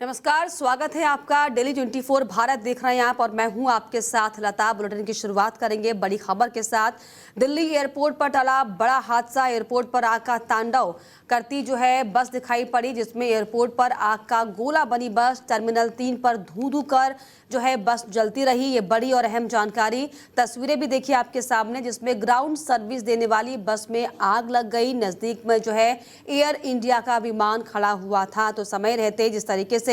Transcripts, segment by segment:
नमस्कार, स्वागत है आपका दिल्ली 24 भारत देख रहे हैं आप और मैं हूं आपके साथ लता। बुलेटिन की शुरुआत करेंगे बड़ी खबर के साथ। दिल्ली एयरपोर्ट पर टला बड़ा हादसा। एयरपोर्ट पर आग का तांडव करती बस दिखाई पड़ी, जिसमें एयरपोर्ट पर आग का गोला बनी बस। टर्मिनल 3 पर धू धू कर बस जलती रही। ये बड़ी और अहम जानकारी। तस्वीरें भी देखिए आपके सामने, जिसमें ग्राउंड सर्विस देने वाली बस में आग लग गई। नजदीक में एयर इंडिया का विमान खड़ा हुआ था, तो समय रहते जिस तरीके से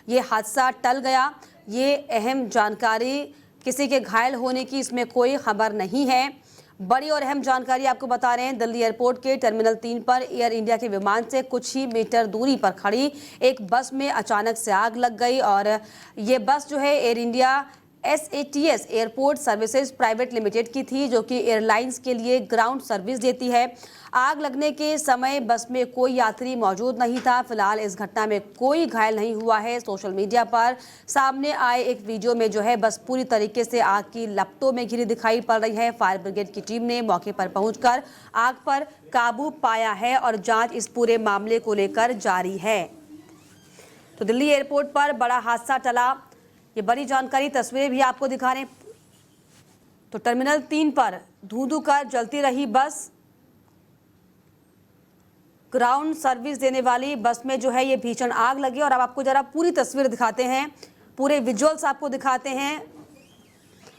ये हादसा टल गया, ये अहम जानकारी। किसी के घायल होने की इसमें कोई खबर नहीं है। बड़ी और अहम जानकारी आपको बता रहे हैं। दिल्ली एयरपोर्ट के टर्मिनल 3 पर एयर इंडिया के विमान से कुछ ही मीटर दूरी पर खड़ी एक बस में अचानक से आग लग गई और ये बस air India SATS airport services private limited की थी, जो कि एयरलाइंस के लिए ग्राउंड सर्विस देती है। आग लगने के समय बस में कोई यात्री मौजूद नहीं था। फिलहाल इस घटना में कोई घायल नहीं हुआ है। सोशल मीडिया पर सामने आए एक वीडियो में बस पूरी तरीके से आग की लपटों में घिरी दिखाई पड़ रही है। फायर ब्रिगेड की टीम ने मौके पर पहुंचकर आग पर काबू पाया है और जांच इस पूरे मामले को लेकर जारी है। तो दिल्ली एयरपोर्ट पर बड़ा हादसा टला, ये बड़ी जानकारी। तस्वीरें भी आपको दिखा रहे हैं। तो टर्मिनल 3 पर धू धू कर जलती रही बस। ग्राउंड सर्विस देने वाली बस में ये भीषण आग लगी। और अब आपको जरा पूरी तस्वीर दिखाते हैं, पूरे विजुअल्स आपको दिखाते हैं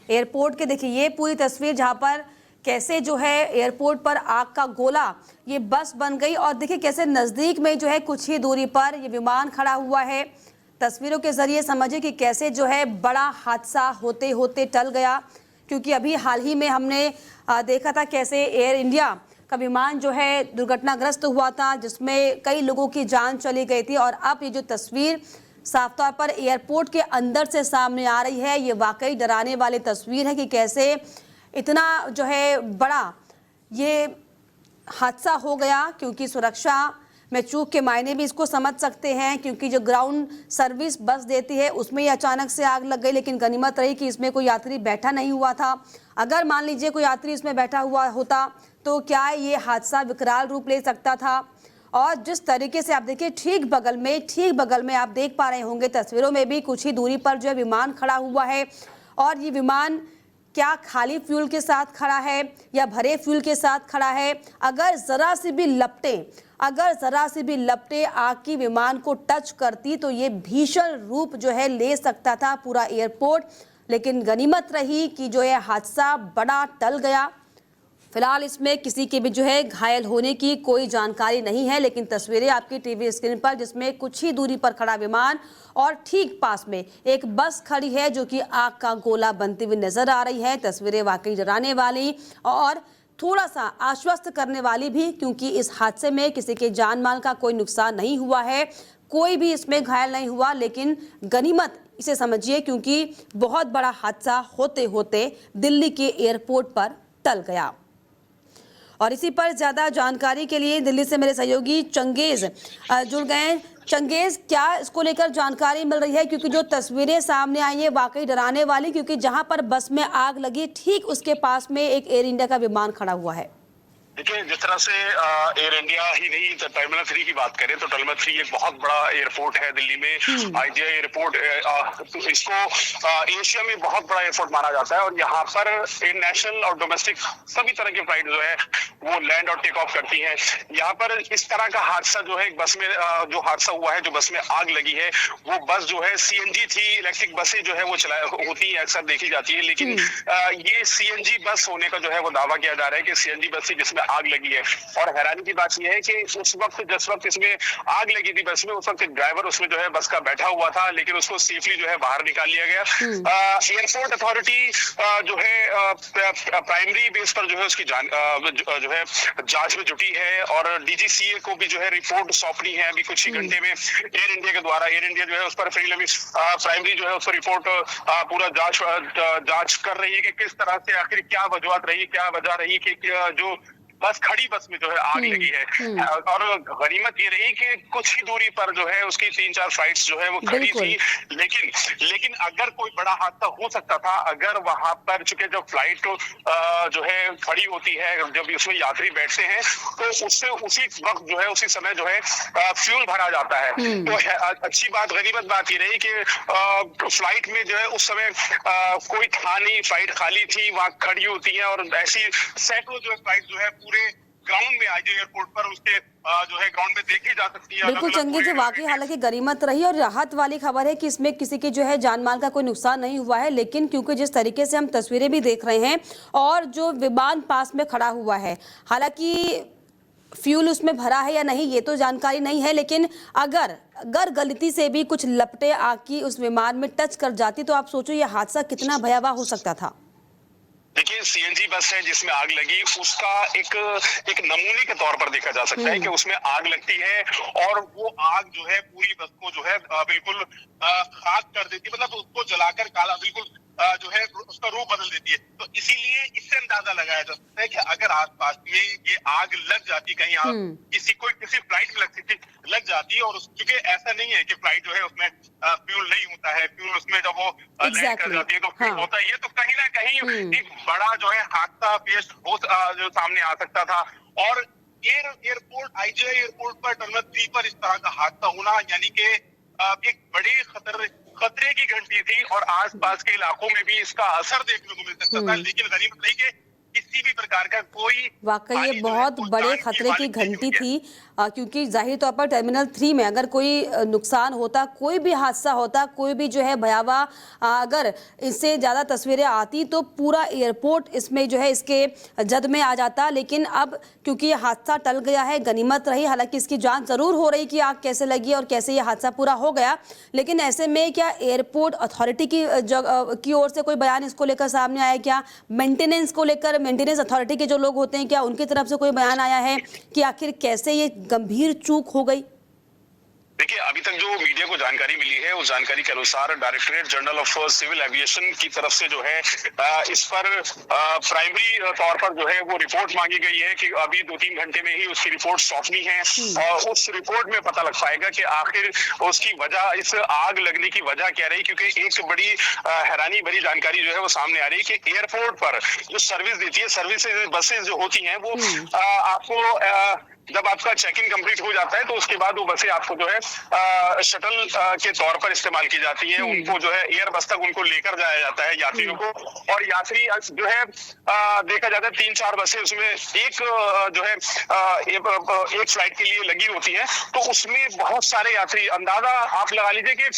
एयरपोर्ट के। देखिए ये पूरी तस्वीर, जहां पर कैसे एयरपोर्ट पर आग का गोला ये बस बन गई और देखिए कैसे नजदीक में कुछ ही दूरी पर ये विमान खड़ा हुआ है। तस्वीरों के जरिए समझिए कि कैसे बड़ा हादसा होते होते टल गया, क्योंकि अभी हाल ही में हमने देखा था कैसे एयर इंडिया का विमान दुर्घटनाग्रस्त हुआ था, जिसमें कई लोगों की जान चली गई थी। और अब ये जो तस्वीर साफ तौर पर एयरपोर्ट के अंदर से सामने आ रही है, ये वाकई डराने वाली तस्वीर है कि कैसे इतना बड़ा ये हादसा हो गया। क्योंकि सुरक्षा में चूक के मायने भी इसको समझ सकते हैं, क्योंकि जो ग्राउंड सर्विस बस देती है उसमें ही अचानक से आग लग गई। लेकिन गनीमत रही कि इसमें कोई यात्री बैठा नहीं हुआ था। अगर मान लीजिए कोई यात्री इसमें बैठा हुआ होता तो क्या ये हादसा विकराल रूप ले सकता था। और जिस तरीके से आप देखिए ठीक बगल में आप देख पा रहे होंगे तस्वीरों में भी, कुछ ही दूरी पर विमान खड़ा हुआ है। और ये विमान क्या खाली फ्यूल के साथ खड़ा है या भरे फ्यूल के साथ खड़ा है। अगर जरा सी भी लपटे आग की विमान को टच करती तो ये भीषण रूप ले सकता था पूरा एयरपोर्ट। लेकिन गनीमत रही कि ये हादसा बड़ा टल गया। फिलहाल इसमें किसी के भी घायल होने की कोई जानकारी नहीं है। लेकिन तस्वीरें आपकी टीवी स्क्रीन पर, जिसमें कुछ ही दूरी पर खड़ा विमान और ठीक पास में एक बस खड़ी है, जो कि आग का गोला बनती हुई नजर आ रही है। तस्वीरें वाकई डराने वाली और थोड़ा सा आश्वस्त करने वाली भी, क्योंकि इस हादसे में किसी के जान माल का कोई नुकसान नहीं हुआ है, कोई भी इसमें घायल नहीं हुआ। लेकिन गनीमत इसे समझिए, क्योंकि बहुत बड़ा हादसा होते होते दिल्ली के एयरपोर्ट पर टल गया। और इसी पर ज्यादा जानकारी के लिए दिल्ली से मेरे सहयोगी चंगेज जुड़ गए। चंगेज, क्या इसको लेकर जानकारी मिल रही है? क्योंकि जो तस्वीरें सामने आई है वाकई डराने वाली, क्योंकि जहां पर बस में आग लगी ठीक उसके पास में एक एयर इंडिया का विमान खड़ा हुआ है। देखिए, जिस तरह से एयर इंडिया ही नहीं, तो टर्मिनल 3 की बात करें तो टर्मिनल 3 एक बहुत बड़ा एयरपोर्ट है दिल्ली में। IGI एयरपोर्ट, तो इसको एशिया में बहुत बड़ा एयरपोर्ट माना जाता है। और यहाँ पर इंटरनेशनल और डोमेस्टिक सभी तरह की फ्लाइट वो लैंड और टेक ऑफ करती हैं। यहाँ पर इस तरह का हादसा एक बस में जो हादसा हुआ है, जो बस में आग लगी है, वो बस CNG थी। इलेक्ट्रिक बसें वो होती है, अक्सर देखी जाती है। लेकिन ये CNG बस होने का वो दावा किया जा रहा है कि CNG बस थी जिसमें आग लगी है। और हैरानी की बात यह है कि जिस वक्त इसमें आग लगी थी बस में, उस वक्त ड्राइवर उसमें बस का बैठा हुआ था, लेकिन उसको सेफली बाहर निकाल लिया गया। एयरपोर्ट अथॉरिटी प्राइमरी बेस पर उसकी जांच में जुटी है और DGCA को भी रिपोर्ट सौंपनी है अभी कुछ ही घंटे में एयर इंडिया के द्वारा। एयर इंडिया उस पर प्राइमरी उस पर रिपोर्ट पूरा जांच कर रही है कि किस तरह से आखिर क्या वजह रही कि जो बस खड़ी बस में जो है आग लगी है। और गनीमत ये रही कि कुछ ही दूरी पर जो है उसकी 3-4 फ्लाइट्स जो है वो खड़ी थी, लेकिन अगर कोई बड़ा हादसा हो सकता था अगर वहां पर, चूंकि जब फ्लाइट जो है खड़ी होती है, जब उसमें यात्री बैठते हैं तो उससे उसी वक्त जो है उसी समय जो है फ्यूल भरा जाता है। तो अच्छी बात, गनीमत बात ये रही कि फ्लाइट में जो है उस समय कोई था नहीं, फ्लाइट खाली थी, वहां खड़ी होती है और ऐसी सैकड़ों जो है फ्लाइट जो है पूरे ग्राउंड में आईजे एयरपोर्ट पर उसके जो है ग्राउंड में देखी जा सकती है। बिल्कुल चंगी जी, वाकई हालांकि गनीमत रही और राहत वाली खबर है कि इसमें किसी के जो है जान माल का कोई नुकसान नहीं हुआ है, लेकिन क्योंकि जिस तरीके से हम तस्वीरें भी देख रहे हैं और जो विमान पास में खड़ा हुआ है, हालांकि फ्यूल उसमें भरा है या नहीं ये तो जानकारी नहीं है, लेकिन अगर गलती से भी कुछ लपटें आग की उस विमान में टच कर जाती तो आप सोचो ये हादसा कितना भयावह हो सकता था। देखिए, सीएनजी बस है जिसमें आग लगी, उसका एक नमूने के तौर पर देखा जा सकता है कि उसमें आग लगती है और वो आग जो है पूरी बस को जो है बिल्कुल खाक कर देती है, मतलब उसको जलाकर काला बिल्कुल जो है उसका रूप बदल देती है। तो इसीलिए इससे अंदाजा लगाया जा सकता है कि अगर आसपास में ये आग लग जाती, कहीं किसी फ्लाइट में लग जाती, और क्योंकि ऐसा नहीं है कि फ्लाइट जो है उसमें फ्यूल नहीं होता है, फ्यूल उसमें जब वो लैंड कर जाती है तो फ्यूल होता है, तो कहीं ना कहीं एक बड़ा जो है हादसा पेश हो जो सामने आ सकता था। और एयरपोर्ट आईजे एयरपोर्ट पर टर्मिनल 3 पर इस तरह का हादसा होना यानी कि एक बड़ी खतरे की घंटी थी और आसपास के इलाकों में भी इसका असर देखने को मिल सकता था, लेकिन गनीमत नहीं कि किसी भी प्रकार का कोई, वाकई ये बहुत बड़े खतरे की घंटी थी, क्योंकि जाहिर तौर पर टर्मिनल 3 में अगर कोई नुकसान होता, कोई भी हादसा होता, कोई भी जो है भयावह, अगर इससे ज़्यादा तस्वीरें आती तो पूरा एयरपोर्ट इसमें जो है इसके जद में आ जाता। लेकिन अब क्योंकि ये हादसा टल गया है, गनीमत रही, हालांकि इसकी जांच ज़रूर हो रही कि आग कैसे लगी और कैसे ये हादसा पूरा हो गया। लेकिन ऐसे में क्या एयरपोर्ट अथॉरिटी की ओर से कोई बयान इसको लेकर सामने आया? क्या मेंटेनेंस को लेकर, मेंटेनेंस अथॉरिटी के जो लोग होते हैं, क्या उनकी तरफ से कोई बयान आया है कि आखिर कैसे ये गंभीर चूक हो गई? देखिए, अभी तक जो मीडिया को जानकारी मिली है उस जानकारी के अनुसार directorate general of civil aviation की तरफ से जो है इस पर प्राइमरी तौर पर जो है वो रिपोर्ट मांगी गई है कि अभी 2-3 घंटे में ही उसकी रिपोर्ट सौंपनी है और उस रिपोर्ट में पता लग पाएगा कि आखिर उसकी वजह, इस आग लगने की वजह क्या रही। क्योंकि एक बड़ी हैरानी भरी जानकारी जो है वो सामने आ रही है कि एयरपोर्ट पर जो सर्विस देती है, सर्विसेज बसेज जो होती हैं वो आपको जब आपका चेक इन कंप्लीट हो जाता है तो उसके बाद वो बसें आपको जो है शटल के तौर पर इस्तेमाल की जाती है। उनको जो है एयर बस तक उनको लेकर जाया जाता है यात्रियों को, और यात्री जो है देखा जाता है 3-4 बसें उसमें एक जो है एक फ्लाइट के लिए लगी होती है, तो उसमें बहुत सारे यात्री, अंदाजा आप लगा लीजिए कि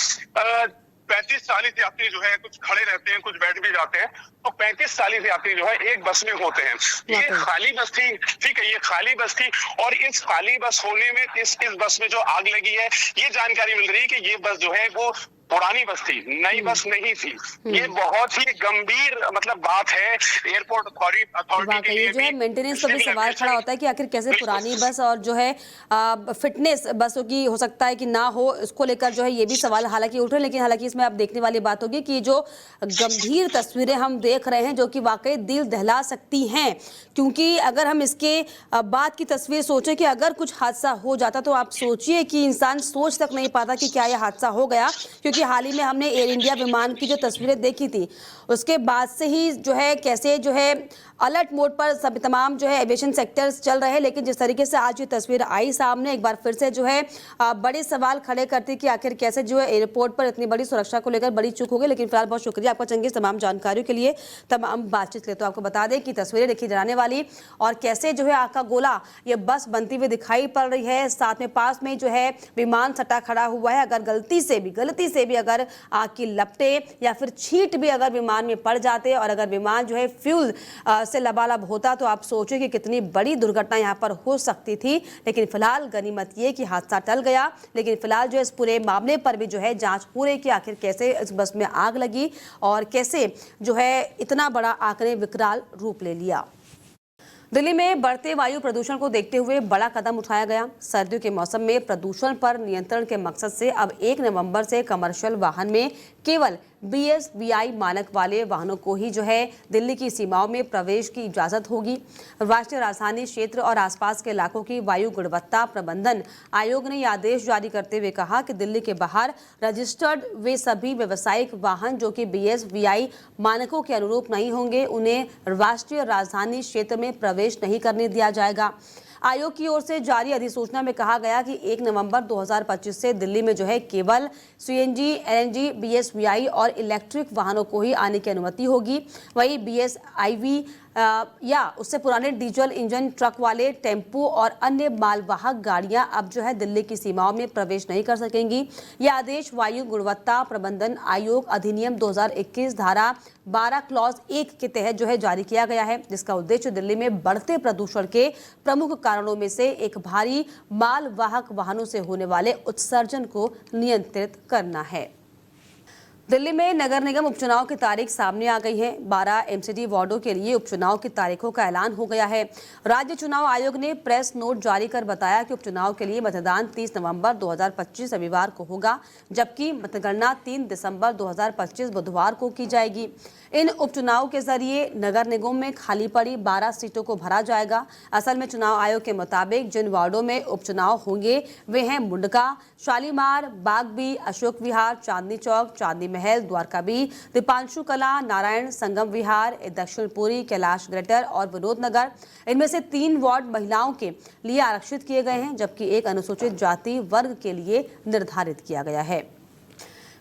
35-40 यात्री जो है कुछ खड़े रहते हैं, कुछ बैठ भी जाते हैं, तो 35-40 यात्री जो है एक बस में होते हैं। ये खाली बस थी, ठीक है, ये खाली बस थी और इस खाली बस होने में इस बस में जो आग लगी है, ये जानकारी मिल रही है कि ये बस जो है वो पुरानी बस थी, नई बस नहीं थी। ये बहुत ही गंभीर मतलब बात है एयरपोर्ट अथॉरिटी के लिए। जो है मेंटेनेंस पर भी सवाल खड़ा होता है कि आखिर कैसे पुरानी बस और जो है फिटनेस बसों की हो सकता है कि ना हो, इसको लेकर जो है ये भी सवाल हालांकि उठ रहे हैं। लेकिन हालांकि इसमें आप देखने वाली बात होगी कि जो गंभीर तस्वीरें हम देख रहे हैं जो कि वाकई दिल दहला सकती हैं, क्योंकि अगर हम इसके बाद की तस्वीर सोचें कि अगर कुछ हादसा हो जाता तो आप सोचिए कि इंसान सोच तक नहीं पाता कि क्या यह हादसा हो गया। क्योंकि हाल ही में हमने एयर इंडिया विमान की जो तस्वीरें देखी थी उसके बाद से ही जो है कैसे जो है अलर्ट मोड पर सब तमाम जो है एविएशन सेक्टर्स चल रहे हैं। लेकिन जिस तरीके से आज ये तस्वीर आई सामने, एक बार फिर से जो है बड़े सवाल खड़े करती कि आखिर कैसे जो है एयरपोर्ट पर इतनी बड़ी सुरक्षा को लेकर बड़ी चूक हो गई। लेकिन फिलहाल बहुत शुक्रिया आपका चंगी तमाम जानकारियों के लिए, तमाम बातचीत के लिए। तो आपको बता दें कि तस्वीरें देखी जाने वाली और कैसे जो है आग का गोला ये बस बनती हुई दिखाई पड़ रही है, साथ में पास में जो है विमान सटा खड़ा हुआ है। अगर गलती से भी अगर आग की लपटें या फिर छींट भी अगर विमान में पड़ जाते और अगर विमान जो है फ्यूल से लबालब होता तो आप सोचिए कि कितनी बड़ी दुर्घटना यहां पर हो सकती थी। लेकिन फिलहाल गनीमत ये कि हादसा टल गया। लेकिन फिलहाल जो इस पूरे मामले पर भी जो है जांच हो रही कि आखिर कैसे इस बस में आग लगी और कैसे जो है इतना बड़ा आग ने विकराल रूप ले लिया। दिल्ली में बढ़ते वायु प्रदूषण को देखते हुए बड़ा कदम उठाया गया। सर्दियों के मौसम में प्रदूषण पर नियंत्रण के मकसद से अब 1 नवंबर से कमर्शियल वाहन में केवल BS-VI मानक वाले वाहनों को ही जो है दिल्ली की सीमाओं में प्रवेश की इजाजत होगी। राष्ट्रीय राजधानी क्षेत्र और आसपास के इलाकों की वायु गुणवत्ता प्रबंधन आयोग ने यह आदेश जारी करते हुए कहा कि दिल्ली के बाहर रजिस्टर्ड वे सभी व्यावसायिक वाहन जो कि BS-VI मानकों के अनुरूप नहीं होंगे, उन्हें राष्ट्रीय राजधानी क्षेत्र में प्रवेश नहीं करने दिया जाएगा। आयोग की ओर से जारी अधिसूचना में कहा गया कि 1 नवंबर 2025 से दिल्ली में जो है केवल CNG, LNG, BS-VI और इलेक्ट्रिक वाहनों को ही आने की अनुमति होगी। वहीं BS-IV या उससे पुराने डीजल इंजन ट्रक वाले टेम्पो और अन्य मालवाहक गाड़ियां अब जो है दिल्ली की सीमाओं में प्रवेश नहीं कर सकेंगी। यह आदेश वायु गुणवत्ता प्रबंधन आयोग अधिनियम 2021 धारा 12 क्लॉज 1 के तहत जो है जारी किया गया है, जिसका उद्देश्य दिल्ली में बढ़ते प्रदूषण के प्रमुख कारणों में से एक भारी मालवाहक वाहनों से होने वाले उत्सर्जन को नियंत्रित करना है। दिल्ली में नगर निगम उपचुनाव की तारीख सामने आ गई है। 12 MCD वार्डों के लिए उपचुनाव की तारीखों का ऐलान हो गया है। राज्य चुनाव आयोग ने प्रेस नोट जारी कर बताया कि उपचुनाव के लिए मतदान 30 नवंबर 2025 रविवार को होगा, जबकि मतगणना 3 दिसंबर 2025 बुधवार को की जाएगी। इन उपचुनाव के जरिए नगर निगम में खाली पड़ी 12 सीटों को भरा जाएगा। असल में चुनाव आयोग के मुताबिक जिन वार्डों में उपचुनाव होंगे वे हैं मुंडका, शालीमार, बागबी, अशोक विहार, चांदनी चौक, चांदनी महल, द्वारकाबी, दीपांशु कला, नारायण संगम विहार, दक्षिणपुरी, कैलाश ग्रेटर और विनोद नगर। इनमें से 3 वार्ड महिलाओं के लिए आरक्षित किए गए हैं, जबकि एक अनुसूचित जाति वर्ग के लिए निर्धारित किया गया है।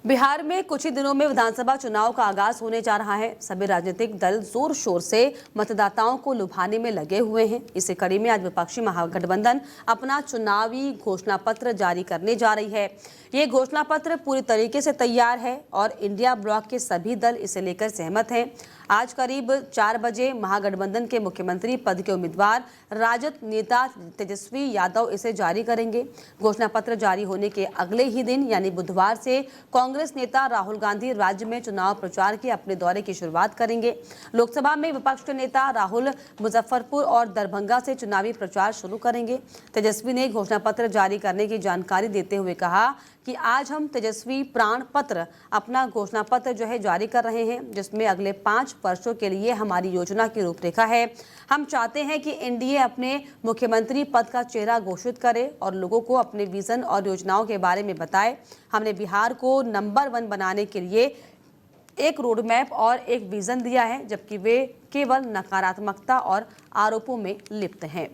बिहार में कुछ ही दिनों में विधानसभा चुनाव का आगाज होने जा रहा है। सभी राजनीतिक दल जोर शोर से मतदाताओं को लुभाने में लगे हुए हैं। इसी कड़ी में आज विपक्षी महागठबंधन अपना चुनावी घोषणा पत्र जारी करने जा रही है। ये घोषणा पत्र पूरी तरीके से तैयार है और इंडिया ब्लॉक के सभी दल इसे लेकर सहमत हैं। आज करीब 4 बजे महागठबंधन के मुख्यमंत्री पद के उम्मीदवार राजद नेता तेजस्वी यादव इसे जारी करेंगे। घोषणा पत्र जारी होने के अगले ही दिन यानी बुधवार से कांग्रेस नेता राहुल गांधी राज्य में चुनाव प्रचार के अपने दौरे की शुरुआत करेंगे। लोकसभा में विपक्ष के नेता राहुल मुजफ्फरपुर और दरभंगा से चुनावी प्रचार शुरू करेंगे। तेजस्वी ने घोषणा पत्र जारी करने की जानकारी देते हुए कहा कि आज हम तेजस्वी प्राण पत्र अपना घोषणा पत्र जो है जारी कर रहे हैं, जिसमें अगले 5 वर्षों के लिए हमारी योजना की रूपरेखा है। हम चाहते हैं कि एनडीए अपने मुख्यमंत्री पद का चेहरा घोषित करे और लोगों को अपने विजन और योजनाओं के बारे में बताए। हमने बिहार को नंबर 1 बनाने के लिए एक रोड मैप और एक विजन दिया है, जबकि वे केवल नकारात्मकता और आरोपों में लिप्त हैं।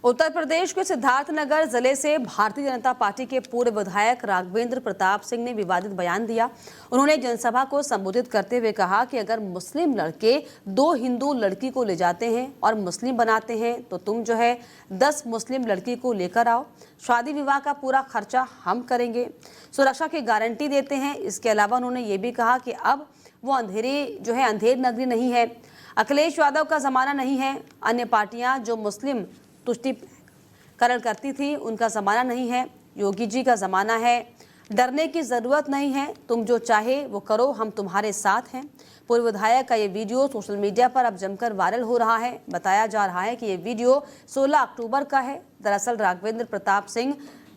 उत्तर प्रदेश के सिद्धार्थनगर जिले से भारतीय जनता पार्टी के पूर्व विधायक राघवेंद्र प्रताप सिंह ने विवादित बयान दिया। उन्होंने जनसभा को संबोधित करते हुए कहा कि अगर मुस्लिम लड़के 2 हिंदू लड़की को ले जाते हैं और मुस्लिम बनाते हैं तो तुम जो है 10 मुस्लिम लड़की को लेकर आओ। शादी विवाह का पूरा खर्चा हम करेंगे, सुरक्षा की गारंटी देते हैं। इसके अलावा उन्होंने ये भी कहा कि अब वो अंधेर नगरी नहीं है, अखिलेश यादव का जमाना नहीं है। अन्य पार्टियां जो मुस्लिम तुष्टिकरण करती थी उनका ज़माना नहीं है, योगी जी का ज़माना है। डरने की ज़रूरत नहीं है, तुम जो चाहे वो करो, हम तुम्हारे साथ हैं। पूर्व विधायक का ये वीडियो सोशल मीडिया पर अब जमकर वायरल हो रहा है। बताया जा रहा है कि ये वीडियो 16 अक्टूबर का है। दरअसल राघवेंद्र प्रताप सिंह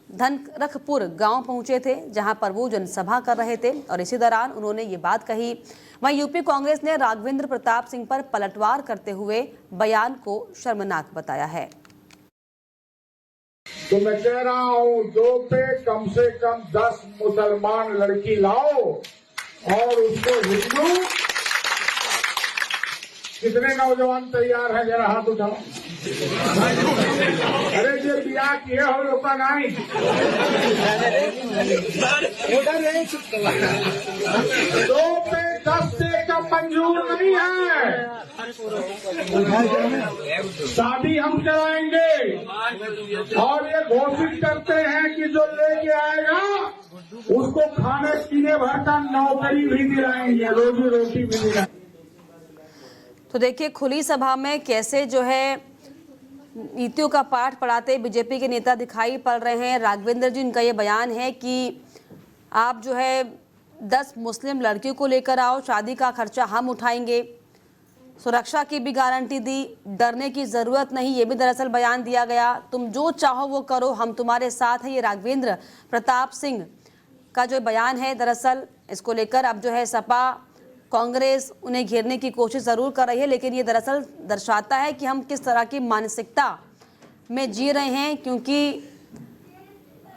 धनरखपुर गांव पहुंचे थे, जहां पर वो जनसभा कर रहे थे और इसी दौरान उन्होंने ये बात कही। वहीं यूपी कांग्रेस ने राघवेंद्र प्रताप सिंह पर पलटवार करते हुए बयान को शर्मनाक बताया है। तो मैं कह रहा हूं 2 पे कम से कम 10 मुसलमान लड़की लाओ और उसको हिंदू। कितने नौजवान तैयार हैं, जरा हाथ उठाओ। अरे जो बियाह किए हो लोग नहीं, 2 पे 10 से कम मंजूर नहीं है। शादी हम कराएंगे और ये घोषित करते हैं कि जो लेके आएगा उसको खाने पीने भर का नौकरी भी दिलाएंगे, रोजी रोटी भी दिलाएंगे। तो देखिए खुली सभा में कैसे जो है नीतियों का पाठ पढ़ाते बीजेपी के नेता दिखाई पड़ रहे हैं। राघवेंद्र जी, इनका ये बयान है कि आप जो है 10 मुस्लिम लड़कियों को लेकर आओ, शादी का खर्चा हम उठाएंगे, सुरक्षा की भी गारंटी दी, डरने की ज़रूरत नहीं, ये भी दरअसल बयान दिया गया। तुम जो चाहो वो करो, हम तुम्हारे साथ हैं। ये राघवेंद्र प्रताप सिंह का जो बयान है, दरअसल इसको लेकर अब जो है सपा कांग्रेस उन्हें घेरने की कोशिश ज़रूर कर रही है, लेकिन ये दरअसल दर्शाता है कि हम किस तरह की मानसिकता में जी रहे हैं। क्योंकि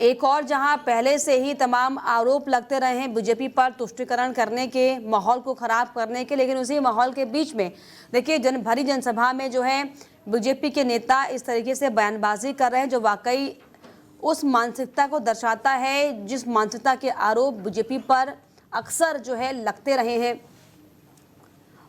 एक और जहां पहले से ही तमाम आरोप लगते रहे हैं बीजेपी पर तुष्टीकरण करने के, माहौल को ख़राब करने के, लेकिन उसी माहौल के बीच में देखिए भरी जनसभा में जो है बीजेपी के नेता इस तरीके से बयानबाजी कर रहे हैं जो वाकई उस मानसिकता को दर्शाता है जिस मानसिकता के आरोप बीजेपी पर अक्सर जो है लगते रहे हैं।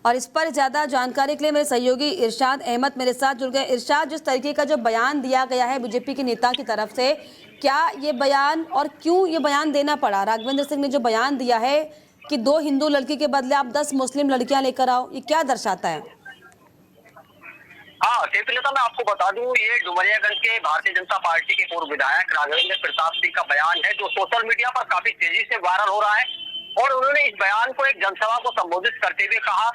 और इस पर ज़्यादा जानकारी के लिए मेरे सहयोगी इरशाद अहमद मेरे साथ जुड़ गए। इरशाद, जिस तरीके का जो बयान दिया गया है बीजेपी के नेता की तरफ से, क्या ये बयान और क्यों ये बयान देना पड़ा? राघवेंद्र सिंह ने जो बयान दिया है कि 2 हिंदू लड़की के बदले आप 10 मुस्लिम लड़कियां लेकर आओ, ये क्या दर्शाता है? हाँ, केतलता मैं आपको बता दूं, ये डुमरियागंज के भारतीय जनता पार्टी के पूर्व विधायक राघवेंद्र प्रताप सिंह का बयान है जो सोशल मीडिया पर काफी तेजी से वायरल हो रहा है। और उन्होंने इस बयान को एक जनसभा को संबोधित करते हुए कहा,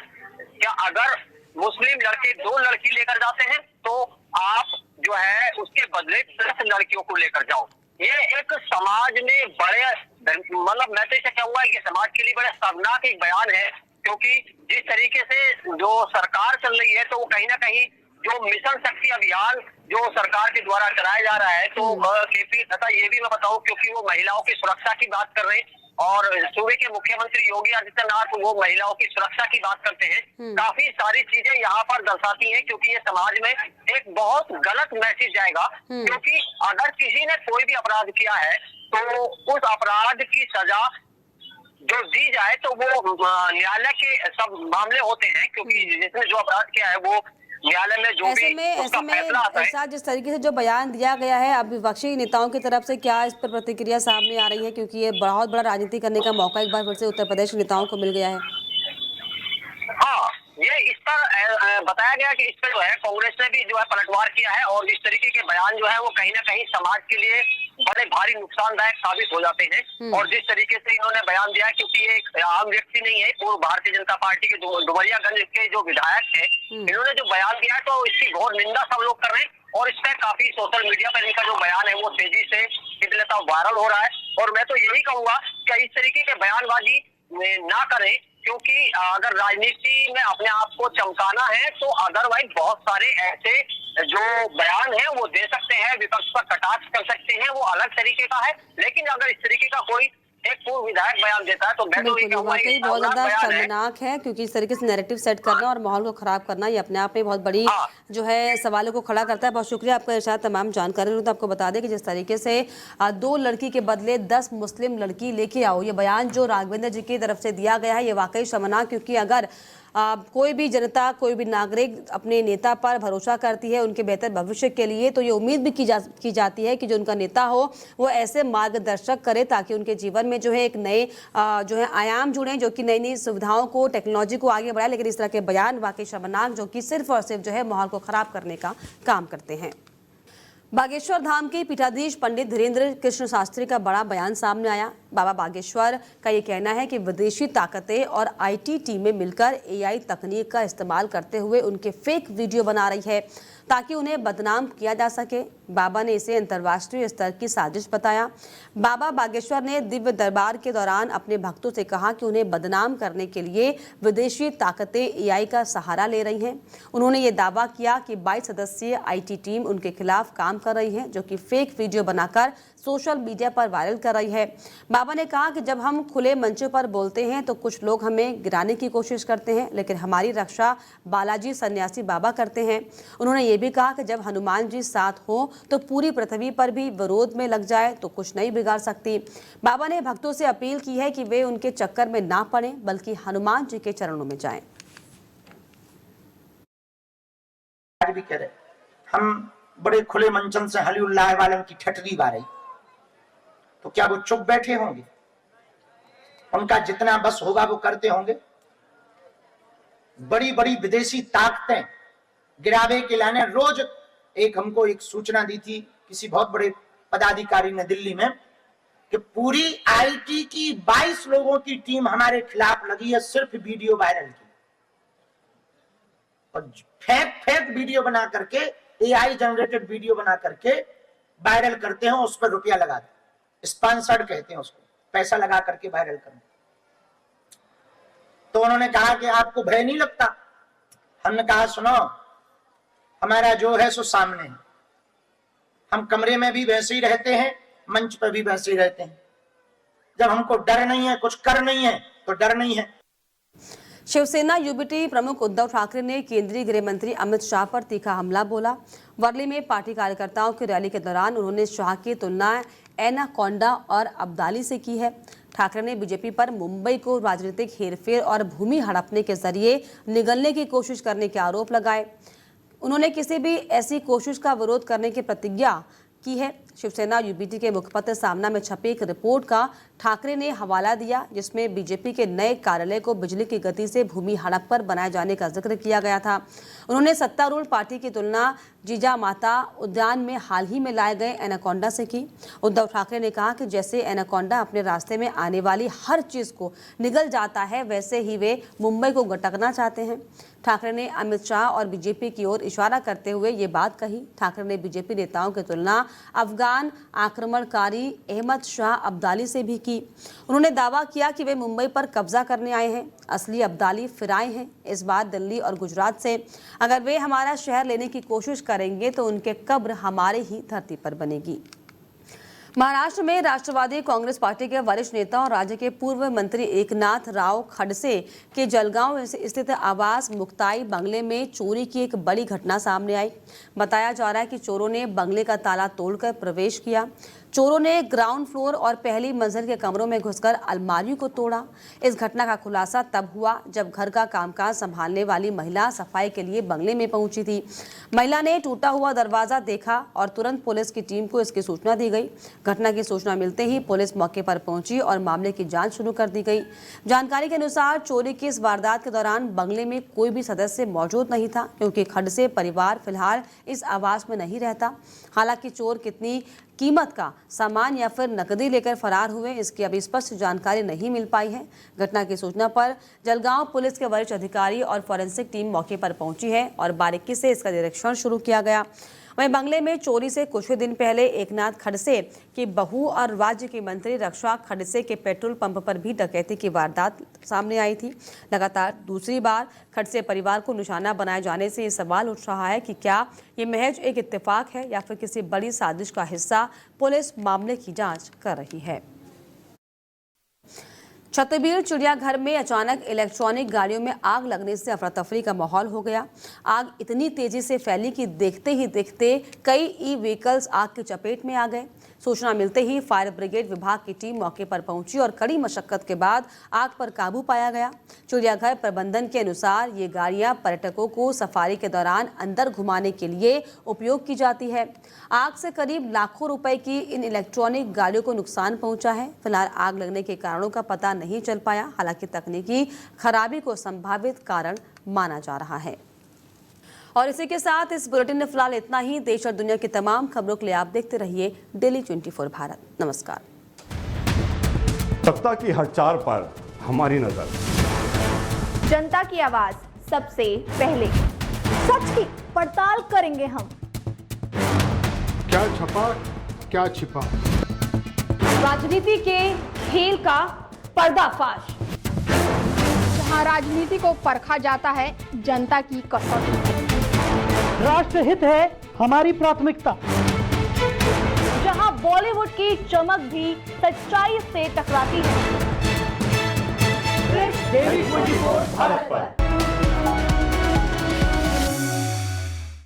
क्या अगर मुस्लिम लड़के 2 लड़की लेकर जाते हैं तो आप जो है उसके बदले 10 लड़कियों को लेकर जाओ। ये एक समाज में बड़े मतलब मैं तो इसे कहूंगा कि समाज के लिए बड़े शर्मनाक एक बयान है, क्योंकि जिस तरीके से जो सरकार चल रही है तो वो कहीं ना कहीं जो मिशन शक्ति अभियान जो सरकार के द्वारा चलाया जा रहा है, तो केपी तथा ये भी मैं बताऊं क्योंकि वो महिलाओं की सुरक्षा की बात कर रहे हैं और सूबे के मुख्यमंत्री योगी आदित्यनाथ वो महिलाओं की सुरक्षा की बात करते हैं। काफी सारी चीजें यहाँ पर दर्शाती हैं, क्योंकि ये समाज में एक बहुत गलत मैसेज जाएगा। क्योंकि अगर किसी ने कोई भी अपराध किया है तो उस अपराध की सजा जो दी जाए तो वो न्यायालय के सब मामले होते हैं, क्योंकि जिसने जो अपराध किया है वो न्यायालय में जो भी उसका फैसला आता है। ऐसा जिस तरीके से जो बयान दिया गया है अब विपक्षी नेताओं की तरफ से, क्या इस पर प्रतिक्रिया सामने आ रही है? क्योंकि ये बहुत बड़ा राजनीति करने का मौका एक बार फिर से उत्तर प्रदेश के नेताओं को मिल गया है। हाँ, ये इस पर बताया गया कि इस पर जो है कांग्रेस ने भी जो है पलटवार किया है और इस तरीके के बयान जो है वो कहीं ना कहीं समाज के लिए बड़े भारी नुकसानदायक साबित हो जाते हैं। और जिस तरीके से इन्होंने बयान दिया, क्योंकि ये एक आम व्यक्ति नहीं है, पूर्व भारतीय जनता पार्टी के डुमरियागंज के जो विधायक है, इन्होंने जो बयान दिया है तो इसकी घोर निंदा सब लोग कर रहे हैं। और इस पर काफी सोशल मीडिया पर इनका जो बयान है वो तेजी से वायरल हो रहा है। और मैं तो यही कहूंगा कि इस तरीके के बयानबाजी ना करें, क्योंकि अगर राजनीति में अपने आप को चमकाना है तो अदरवाइज बहुत सारे ऐसे जो बयान है वो दे सकते हैं, विपक्ष पर कटाक्ष कर सकते हैं, वो अलग तरीके का है। लेकिन अगर इस तरीके का कोई एक पूर्व विधायक बयान देता है तो मैं तो ये कहूंगा कि बहुत ज्यादा शर्मनाक है, क्योंकि इस तरीके से नैरेटिव सेट करना और माहौल को खराब करना ये अपने आप में बहुत बड़ी जो है सवालों को खड़ा करता है। बहुत शुक्रिया आपका इरशाद तमाम जानकारी। तो आपको बता दें कि जिस तरीके से 2 लड़की के बदले 10 मुस्लिम लड़की लेके आओ, ये बयान जो राघवेंद्र जी की तरफ से दिया गया है ये वाकई शर्मनाक, क्योंकि अगर कोई भी जनता, कोई भी नागरिक अपने नेता पर भरोसा करती है उनके बेहतर भविष्य के लिए, तो ये उम्मीद भी की जाती है कि जो उनका नेता हो वो ऐसे मार्गदर्शक करे ताकि उनके जीवन में जो है एक नए जो है आयाम जुड़े, जो कि नई नई सुविधाओं को, टेक्नोलॉजी को आगे बढ़ाए। लेकिन इस तरह के बयान वाकई शर्मनाक, जो कि सिर्फ और सिर्फ जो है माहौल को खराब करने का काम करते हैं। बागेश्वर धाम के पीठाधीश पंडित धीरेन्द्र कृष्ण शास्त्री का बड़ा बयान सामने आया। बाबा बागेश्वर का ये कहना है कि विदेशी ताकतें और आईटी टीमें मिलकर एआई तकनीक का इस्तेमाल करते हुए उनके फेक वीडियो बना रही है ताकि उन्हें बदनाम किया जा सके। बाबा ने इसे अंतर्राष्ट्रीय स्तर की साजिश बताया। बाबा बागेश्वर ने दिव्य दरबार के दौरान अपने भक्तों से कहा कि उन्हें बदनाम करने के लिए विदेशी ताकतें एआई का सहारा ले रही हैं। उन्होंने ये दावा किया कि 22 सदस्यीय आईटी टीम उनके खिलाफ काम कर रही है, जो कि फेक वीडियो बनाकर सोशल मीडिया पर वायरल कर रही है। बाबा ने कहा कि जब हम खुले मंचों पर बोलते हैं तो कुछ लोग हमें गिराने की कोशिश करते हैं, लेकिन हमारी रक्षा बालाजी सन्यासी बाबा करते हैं। उन्होंने ये भी कहा कि जब हनुमान जी साथ हो तो पूरी पृथ्वी पर भी विरोध में लग जाए तो कुछ नहीं बिगाड़ सकती। बाबा ने भक्तों से अपील की है कि वे उनके चक्कर में ना पड़े, बल्कि हनुमान जी के चरणों में जाएं। भी करे हम बड़े खुले मंचन से हली उल्लाह वालों की ठटरी बा रही, तो क्या वो चुप बैठे होंगे? उनका जितना बस होगा वो करते होंगे। बड़ी बड़ी विदेशी ताकतें गिरावे के लाने रोज हमको एक सूचना दी थी किसी बहुत बड़े पदाधिकारी ने दिल्ली में कि पूरी आईटी की 22 लोगों की टीम हमारे खिलाफ लगी है सिर्फ वीडियो वायरल की, और फेक वीडियो बना करके, एआई जनरेटेड वीडियो बना करके वायरल करते हैं, उस पर रुपया लगाते हैं, स्पॉन्सर्ड कहते हैं उसको। पैसा लगा करके वायरल करूं। तो उन्होंने कहा कि आपको भय नहीं लगता? हमने कहा सुनो, हमारा जो है सो सामने है, हम कमरे में भी वैसे ही रहते हैं, मंच पर भी वैसे ही रहते हैं। जब हमको डर नहीं है, कुछ कर नहीं है, तो डर नहीं है। शिवसेना यूबीटी प्रमुख उद्धव ठाकरे ने केंद्रीय गृह मंत्री अमित शाह पर तीखा हमला बोला। वर्ली में पार्टी कार्यकर्ताओं की रैली के दौरान उन्होंने शाह की तुलना एनाकोंडा और अब्दाली से की है। ठाकरे ने बीजेपी पर मुंबई को राजनीतिक हेरफेर और भूमि हड़पने के जरिए निगलने की कोशिश करने के आरोप लगाए। उन्होंने किसी भी ऐसी कोशिश का विरोध करने की प्रतिज्ञा की है। शिवसेना यूबीटी के मुखपत्र सामना में छपी एक रिपोर्ट का ठाकरे ने हवाला दिया, जिसमें बीजेपी के नए कार्यालय को बिजली की गति से भूमि हड़प पर बनाए जाने का जिक्र किया गया था। उन्होंने सत्तारूढ़ पार्टी की तुलना जीजा माता उद्यान में हाल ही में लाए गए एनाकोंडा से की। उद्धव ठाकरे ने कहा कि जैसे एनाकोंडा अपने रास्ते में आने वाली हर चीज को निगल जाता है, वैसे ही वे मुंबई को गटकना चाहते हैं। ठाकरे ने अमित शाह और बीजेपी की ओर इशारा करते हुए ये बात कही। ठाकरे ने बीजेपी नेताओं की तुलना अफगान आक्रमणकारी अहमद शाह अब्दाली से भी की। उन्होंने दावा किया कि वे मुंबई पर कब्जा करने आए हैं, असली अब्दाली फिर आए हैं, इस बार दिल्ली और गुजरात से। अगर वे हमारा शहर लेने की कोशिश करेंगे तो उनके कब्र हमारे ही धरती पर बनेगी। महाराष्ट्र में राष्ट्रवादी कांग्रेस पार्टी के वरिष्ठ नेता और राज्य के पूर्व मंत्री एकनाथ राव खडसे के जलगांव स्थित आवास मुक्ताई बंगले में चोरी की एक बड़ी घटना सामने आई। बताया जा रहा है कि चोरों ने बंगले का ताला तोड़कर प्रवेश किया। चोरों ने ग्राउंड फ्लोर और पहली मंजिल के कमरों में घुसकर अलमारियों को तोड़ा। इस घटना का खुलासा तब हुआ जब घर का कामकाज संभालने वाली महिला सफाई के लिए बंगले में पहुंची थी। महिला ने टूटा हुआ दरवाजा देखा और तुरंत पुलिस की टीम को इसकी सूचना दी गई। घटना की सूचना मिलते ही पुलिस मौके पर पहुंची और मामले की जांच शुरू कर दी गई। जानकारी के अनुसार चोरी की इस वारदात के दौरान बंगले में कोई भी सदस्य मौजूद नहीं था, क्योंकि खडसे परिवार फिलहाल इस आवास में नहीं रहता। हालांकि चोर कितनी कीमत का सामान या फिर नकदी लेकर फरार हुए, इसकी अभी स्पष्ट जानकारी नहीं मिल पाई है। घटना की सूचना पर जलगांव पुलिस के वरिष्ठ अधिकारी और फॉरेंसिक टीम मौके पर पहुंची है और बारीकी से इसका निरीक्षण शुरू किया गया। वहीं बंगले में चोरी से कुछ ही दिन पहले एकनाथ खडसे की बहू और राज्य के मंत्री रक्षा खडसे के पेट्रोल पंप पर भी डकैती की वारदात सामने आई थी। लगातार दूसरी बार खडसे परिवार को निशाना बनाए जाने से ये सवाल उठ रहा है कि क्या ये महज एक इत्तेफाक है या फिर किसी बड़ी साजिश का हिस्सा। पुलिस मामले की जांच कर रही है। छतरपुर चिड़ियाघर में अचानक इलेक्ट्रॉनिक गाड़ियों में आग लगने से अफरा-तफरी का माहौल हो गया। आग इतनी तेजी से फैली कि देखते ही देखते कई ई व्हीकल्स आग की चपेट में आ गए। सूचना मिलते ही फायर ब्रिगेड विभाग की टीम मौके पर पहुंची और कड़ी मशक्कत के बाद आग पर काबू पाया गया। चिड़ियाघर प्रबंधन के अनुसार ये गाड़ियां पर्यटकों को सफारी के दौरान अंदर घुमाने के लिए उपयोग की जाती है। आग से करीब लाखों रुपए की इन इलेक्ट्रॉनिक गाड़ियों को नुकसान पहुंचा है। फिलहाल आग लगने के कारणों का पता नहीं चल पाया। हालांकि तकनीकी खराबी को संभावित कारण माना जा रहा है। और इसी के साथ इस बुलेटिन में फिलहाल इतना ही। देश और दुनिया की तमाम खबरों के लिए आप देखते रहिए डेली 24 भारत। नमस्कार। सत्ता की हर चाल पर हमारी नजर, जनता की आवाज सबसे पहले, सच की पड़ताल करेंगे हम। क्या छपा क्या छिपा, राजनीति के खेल का पर्दाफाश, जहां राजनीति को परखा जाता है जनता की कसौटी। राष्ट्रहित है हमारी प्राथमिकता। जहां बॉलीवुड की चमक भी सच्चाई से टकराती है। डेली 24 भारत पर।